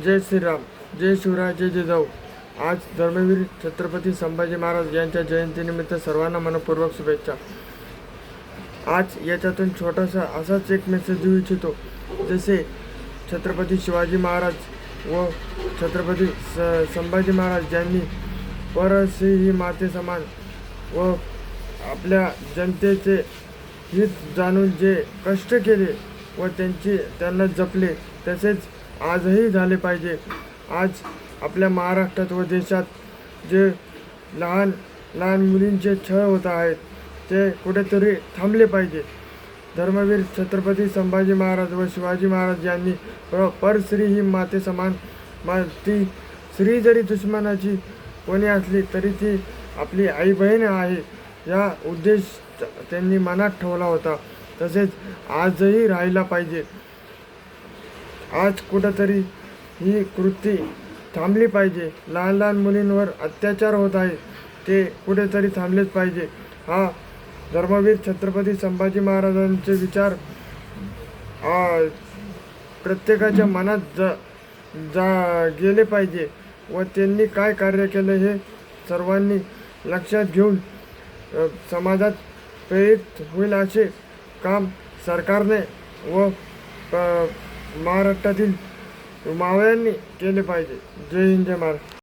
जय श्रीराम, जय शिवराय, जय जिजाऊ. आज धर्मवीर छत्रपती संभाजी महाराज यांच्या जयंतीनिमित्त सर्वांना मनपूर्वक शुभेच्छा. आज याच्यातून छोटासा असाच एक मेसेज देऊ इच्छितो. जसे छत्रपती शिवाजी महाराज व छत्रपती संभाजी महाराज यांनी परसे ही माते समान व आपल्या जनतेचे हित जाणून जे कष्ट केले व त्यांना जपले, तसेच आजही झाले पाहिजे. आज आपल्या महाराष्ट्रात व देशात जे लहान लहान मुलींचे छळ होत आहेत ते कुठेतरी थांबले पाहिजे. धर्मवीर छत्रपती संभाजी महाराज व शिवाजी महाराज यांनी परस्त्री ही माते समान, ती स्त्री जरी दुश्मनाची कोणी असली तरी ती आपली आई बहीण आहे, या उद्देश त्यांनी मनात ठेवला होता. तसेच आजही राहिला पाहिजे. आज कुठंतरी ही कृती थांबली पाहिजे. लहान लहान मुलींवर अत्याचार होत आहे ते कुठेतरी थांबलेच पाहिजे. हा धर्मवीर छत्रपती संभाजी महाराजांचे विचार प्रत्येकाच्या मनात गेले पाहिजे व त्यांनी काय कार्य केले हे सर्वांनी लक्षात घेऊन समाजात प्रेरित होईल असे काम सरकारने व महाराष्ट्रातील मावळ्यांनी केले पाहिजे. जय हिंद, जय महाराष्ट्र.